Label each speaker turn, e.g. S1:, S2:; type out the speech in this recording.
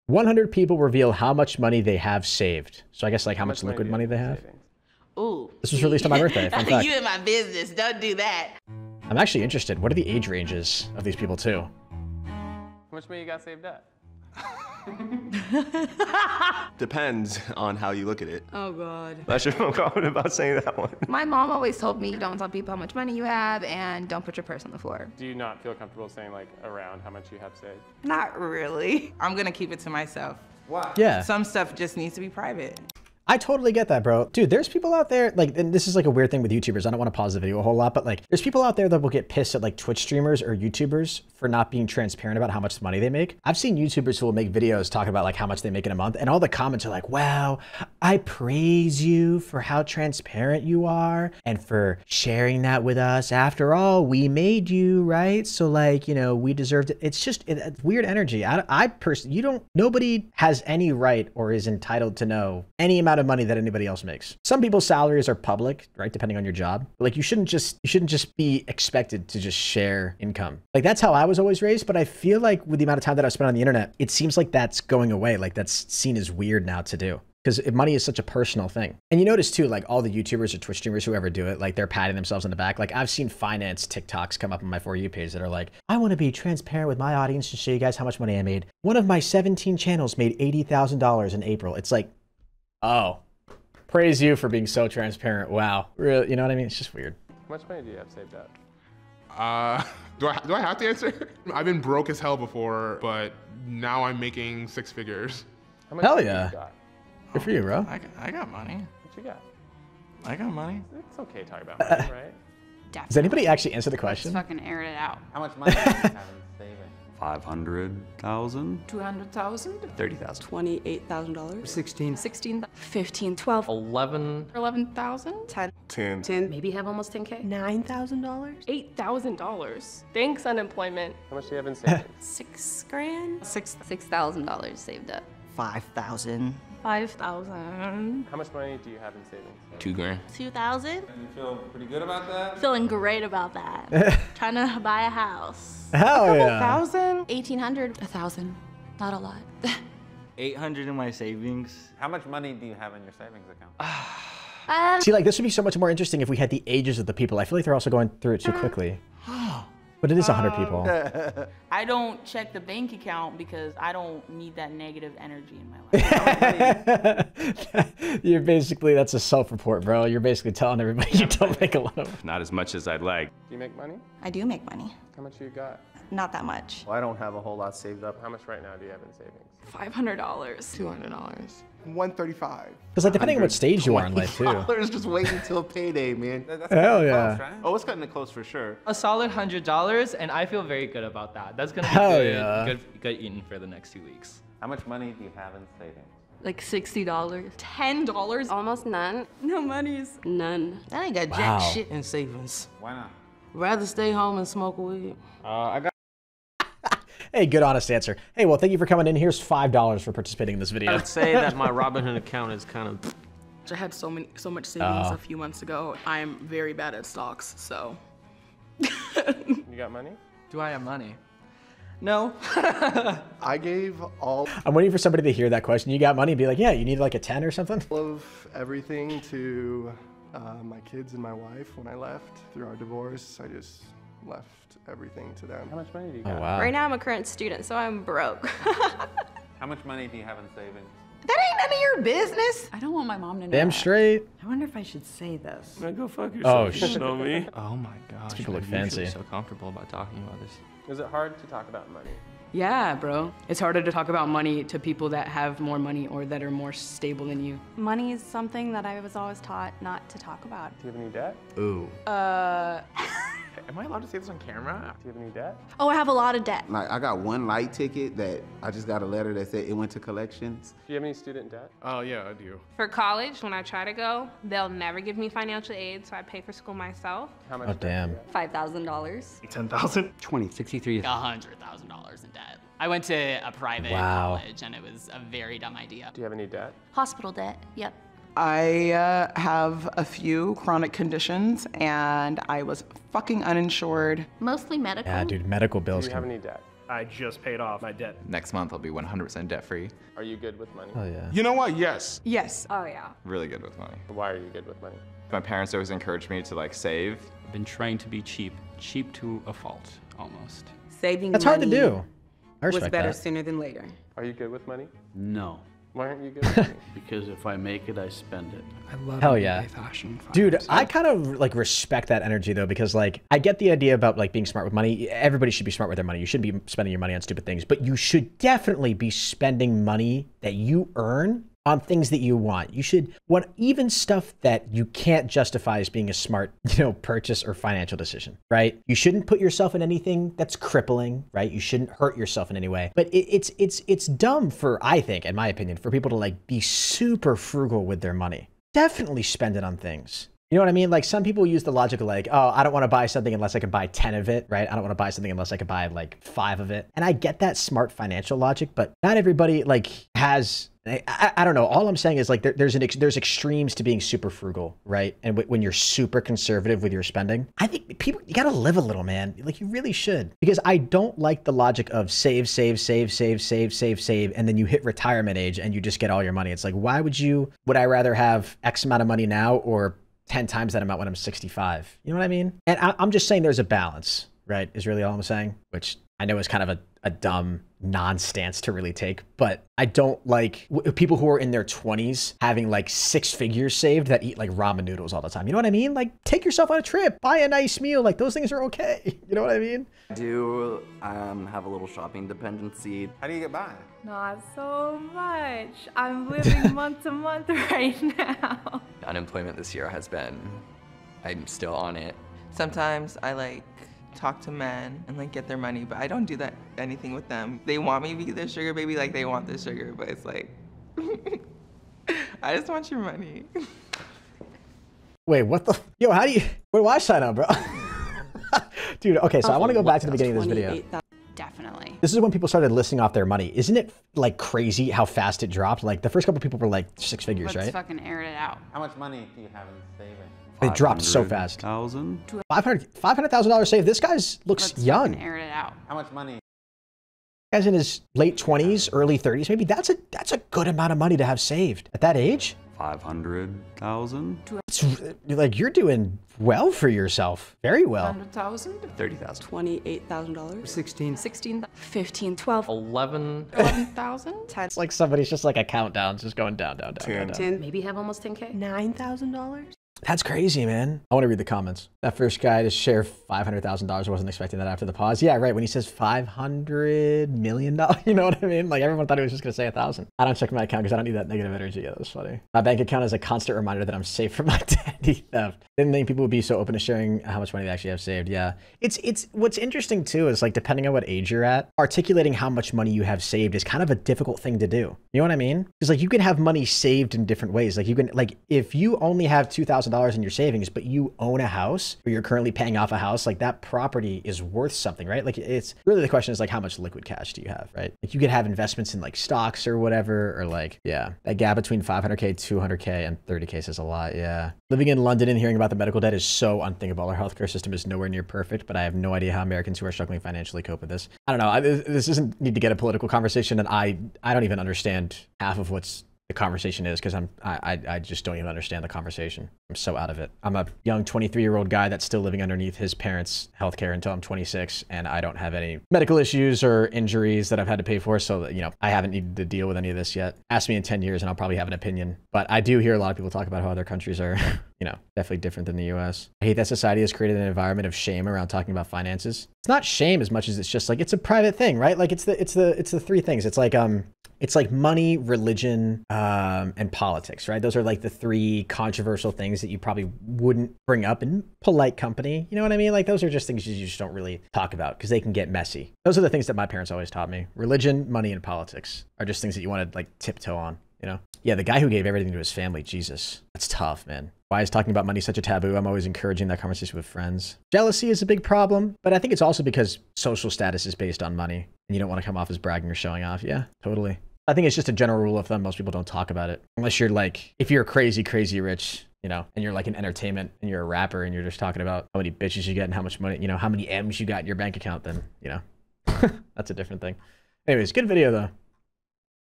S1: 100 people reveal how much money they have saved. So I guess like how much liquid money they have.
S2: Ooh.
S1: This was released on my birthday. Fun fact.
S2: You in my business. Don't do that.
S1: I'm actually interested. What are the age ranges of these people too?
S3: How much money you got saved up?
S4: Depends on how you look at it.
S5: Oh, God.
S4: I should feel confident about saying that one.
S6: My mom always told me, don't tell people how much money you have and don't put your purse on the floor.
S3: Do you not feel comfortable saying like around how much you have saved?
S5: Not really. I'm gonna keep it to myself.
S3: Why?
S1: Yeah.
S5: Some stuff just needs to be private.
S1: I totally get that, bro. Dude, there's people out there, like, and this is like a weird thing with YouTubers. I don't want to pause the video a whole lot, but like, there's people out there that will get pissed at like Twitch streamers or YouTubers for not being transparent about how much money they make. I've seen YouTubers who will make videos talking about like how much they make in a month, and all the comments are like, wow, I praise you for how transparent you are and for sharing that with us. After all, we made you, right? So like, you know, we deserved it. It's just it's weird energy. I personally, nobody has any right or is entitled to know any amount of money that anybody else makes. Some people's salaries are public, right? Depending on your job. But like you shouldn't just be expected to just share income. Like that's how I was always raised, but I feel like with the amount of time that I've spent on the internet, it seems like that's going away. Like that's seen as weird now to do. Because money is such a personal thing. And you notice too, like all the YouTubers or Twitch streamers, whoever do it, like they're patting themselves on the back. Like I've seen finance TikToks come up on my For You page that are like, I want to be transparent with my audience to show you guys how much money I made. One of my 17 channels made $80,000 in April. It's like, oh, praise you for being so transparent. Wow. Really, you know what I mean? It's just weird.
S3: How much money do you have saved up?
S7: Do I have to answer? I've been broke as hell before, but now I'm making 6 figures.
S3: How much
S1: Hell
S3: money
S1: yeah.
S3: you got?
S1: Good for you, bro.
S8: I got money.
S3: What you got?
S8: I got money.
S3: It's okay to talk about money, right?
S9: Definitely.
S1: Does anybody actually answer the question?
S9: Let's fucking air it out.
S10: How much money do you have in savings?
S8: 500,000.
S6: 200,000?
S8: 30,000.
S11: $28,000.
S8: 16.
S6: 16.
S9: 15, 12,
S10: 11.
S6: 11,000?
S4: 10.
S11: 10.
S9: maybe have almost 10K.
S11: $9,000.
S12: $8,000. Thanks, unemployment.
S3: How much do you have in savings?
S9: 6 grand?
S6: $6,000 saved up.
S11: 5,000.
S12: 5,000.
S3: How much money do you have in savings?
S8: 2 grand.
S10: 2,000. And you feel pretty good about that?
S12: Feeling great about that. Trying to buy a house.
S1: Hell yeah.
S12: 1,000?
S9: 1,800. 1,000. Not a lot.
S8: 800 in my savings.
S10: How much money do you have in your savings account?
S1: See, like this would be so much more interesting if we had the ages of the people. I feel like they're also going through it too quickly. But it is 100 people.
S2: I don't check the bank account because I don't need that negative energy in my life.
S1: You're basically, that's a self-report, bro. You're basically telling everybody you don't make a lot of.
S8: Not as much as I'd like.
S3: Do you make money?
S6: I do make money.
S3: How much you got?
S6: Not that much.
S4: Well, I don't have a whole lot saved up.
S3: How much right now do you have in savings?
S12: $500.
S11: $200.
S7: 135.
S1: Because like depending on what stage you are in life too.
S4: $20 just waiting until payday, man.
S10: That's
S1: Hell
S10: cutting it
S1: yeah.
S10: close, right?
S4: Oh, it's cutting it close for sure.
S13: A solid $100, and I feel very good about that. That's gonna be
S1: Hell
S13: good,
S1: yeah.
S13: good eating for the next 2 weeks.
S10: How much money do you have in savings?
S12: Like $60.
S9: $10. Almost none.
S12: No monies.
S9: None.
S5: I ain't got
S1: Wow.
S5: jack shit in savings.
S10: Why not?
S5: Rather stay home and smoke a weed.
S3: I got.
S1: Hey, good honest answer. Hey, well, thank you for coming in. Here's $5 for participating in this video.
S10: I would say that my Robinhood account is kind of.
S12: I had so much savings a few months ago. I'm very bad at stocks, so.
S3: You got money?
S13: Do I have money? No.
S4: I gave all
S1: I'm waiting for somebody to hear that question. You got money? And be like, yeah, you need like a 10 or something?
S4: of everything to my kids and my wife when I left through our divorce. I just left everything to them.
S3: How much money do you
S1: Oh,
S3: got?
S1: wow.
S9: Right now I'm a current student, so I'm broke.
S10: How much money do you have in savings?
S5: That ain't none of your business.
S6: I don't want my mom to know.
S1: Damn
S6: that.
S1: straight.
S6: I wonder if I should say this.
S8: Man, go fuck
S1: Oh,
S8: yourself.
S1: shit.
S8: Know me. Oh my gosh.
S1: people look
S8: I'm usually
S1: fancy.
S8: so comfortable about talking about this.
S3: Is it hard to talk about money?
S12: Yeah, bro. It's harder to talk about money to people that have more money or that are more stable than you.
S9: Money is something that I was always taught not to talk about.
S3: Do you have any debt?
S1: Ooh.
S8: Am I allowed to say this on camera?
S3: Do you have any debt?
S9: Oh, I have a lot of debt.
S14: Like, I got one light ticket that I just got a letter that said it went to collections.
S3: Do you have any student debt?
S7: Oh, yeah, I do.
S12: For college, when I try to go, they'll never give me financial aid, so I pay for school myself.
S3: How much?
S1: Oh, damn.
S9: $5,000.
S8: 10,000.
S14: 20.
S8: 63.
S13: $100,000 in debt. I went to a private
S1: Wow.
S13: college, and it was a very dumb idea.
S3: Do you have any debt?
S9: Hospital debt. Yep.
S5: I have a few chronic conditions and I was fucking uninsured.
S9: Mostly medical.
S1: Yeah, dude, medical
S3: Do
S1: bills
S3: you have
S1: can...
S3: any debt?
S15: I just paid off my debt.
S10: Next month I'll be 100% debt free.
S3: Are you good with money?
S1: Oh yeah.
S7: You know what? Yes.
S11: Yes.
S9: Oh yeah.
S10: Really good with money.
S3: Why are you good with money?
S10: My parents always encouraged me to like save.
S16: I've been trying to be cheap to a fault, almost.
S5: Saving
S1: That's hard to
S5: money
S1: do. I
S5: was
S1: respect
S5: better
S1: that.
S5: sooner than later.
S3: Are you good with money?
S17: No.
S3: Why aren't you good with money?
S17: Because if I make it, I spend it.
S16: I love
S1: Hell yeah.
S16: fashion.
S1: Dude, I kind of like respect that energy though, because like I get the idea about like being smart with money. Everybody should be smart with their money. You shouldn't be spending your money on stupid things, but you should definitely be spending money that you earn on things that you want. You should want even stuff that you can't justify as being a smart, purchase or financial decision, right? You shouldn't put yourself in anything that's crippling, right? You shouldn't hurt yourself in any way. But it's dumb for, I think, in my opinion, for people to like be super frugal with their money. Definitely spend it on things. You know what I mean? Like some people use the logic of like, oh, I don't want to buy something unless I can buy 10 of it, right? I don't want to buy something unless I can buy like 5 of it. And I get that smart financial logic, but not everybody like has, I don't know. All I'm saying is like there's extremes to being super frugal, right? And when you're super conservative with your spending, I think people, you got to live a little, man. Like you really should, because I don't like the logic of save, and then you hit retirement age and you just get all your money. It's like, why would I rather have X amount of money now or 10 times that amount when I'm 65? You know what I mean? And I'm just saying there's a balance, right? Is really all I'm saying, which I know is kind of a dumb non-stance to really take, but I don't like people who are in their 20s having like 6 figures saved that eat like ramen noodles all the time. You know what I mean? Like take yourself on a trip, buy a nice meal. Like those things are okay. You know what I mean?
S18: I do have a little shopping dependency.
S10: How do you get by?
S9: Not so much. I'm living month to month right now.
S18: Unemployment this year has been, I'm still on it.
S11: Sometimes I like talk to men and like get their money, but I don't do that anything with them. They want me to be their sugar baby, like they want the sugar, but it's like I just want your money.
S1: Wait, what the? Yo, how do you? Wait, why sign up, bro? Dude, okay, so I want to go back to the beginning of this video.
S6: Definitely.
S1: This is when people started listing off their money. Isn't it like crazy how fast it dropped? Like the first couple people were like 6 figures,
S6: Let's
S1: right?
S6: fucking air it out.
S10: How much money do you have in savings?
S1: It dropped so fast. $500,000 saved. This guy's looks young.
S6: Air it out.
S10: How much money?
S1: Guy's in his late 20s, early 30s. Maybe that's a good amount of money to have saved at that age.
S17: 500,000.
S1: Like you're doing well for yourself. Very well.
S11: 100,000?
S18: 30,000.
S11: $28,000.
S6: 16, 15, 12,
S9: 11,000.
S1: It's like somebody's just like a countdown, just going down.
S5: 10.
S6: Maybe have almost 10K.
S11: $9,000?
S1: That's crazy, man. I want to read the comments. That first guy to share $500,000. I wasn't expecting that after the pause. Yeah, right. When he says $500 million, you know what I mean? Like everyone thought he was just going to say 1,000. I don't check my account because I don't need that negative energy. Yeah, that was funny. My bank account is a constant reminder that I'm safe from identity theft. Didn't think people would be so open to sharing how much money they actually have saved. Yeah. It's what's interesting too is like depending on what age you're at, articulating how much money you have saved is kind of a difficult thing to do. You know what I mean? Because like you can have money saved in different ways. Like you can, like if you only have $2,000 in your savings, but you own a house or you're currently paying off a house, like that property is worth something, right? Like it's really the question is like how much liquid cash do you have, right? Like you could have investments in like stocks or whatever, or like, yeah, that gap between 500K, 200K and 30K says a lot. Yeah. Living in London and hearing about the medical debt is so unthinkable. Our healthcare system is nowhere near perfect, but I have no idea how Americans who are struggling financially cope with this. I don't know. This doesn't need to get a political conversation, and I don't even understand half of what's the conversation is because I just don't even understand the conversation. I'm so out of it. I'm a young 23-year-old guy that's still living underneath his parents' healthcare until I'm 26, and I don't have any medical issues or injuries that I've had to pay for. So, you know, I haven't needed to deal with any of this yet. Ask me in 10 years and I'll probably have an opinion. But I do hear a lot of people talk about how other countries are, you know, definitely different than the US. I hate that society has created an environment of shame around talking about finances. It's not shame as much as it's just like, it's a private thing, right? Like it's the 3 things. It's like money, religion, and politics, right? Those are like the 3 controversial things that you probably wouldn't bring up in polite company. You know what I mean? Like those are just things you just don't really talk about because they can get messy. Those are the things that my parents always taught me. Religion, money, and politics are just things that you want to like tiptoe on, you know? Yeah, the guy who gave everything to his family, Jesus, that's tough, man. Why is talking about money such a taboo? I'm always encouraging that conversation with friends. Jealousy is a big problem, but I think it's also because social status is based on money and you don't want to come off as bragging or showing off. Yeah, totally. I think it's just a general rule of thumb. Most people don't talk about it unless you're like, if you're crazy rich, you know, and you're like in entertainment and you're a rapper and you're just talking about how many bitches you get and how much money, you know, how many M's you got in your bank account, then, you know, That's a different thing. Anyways, good video though.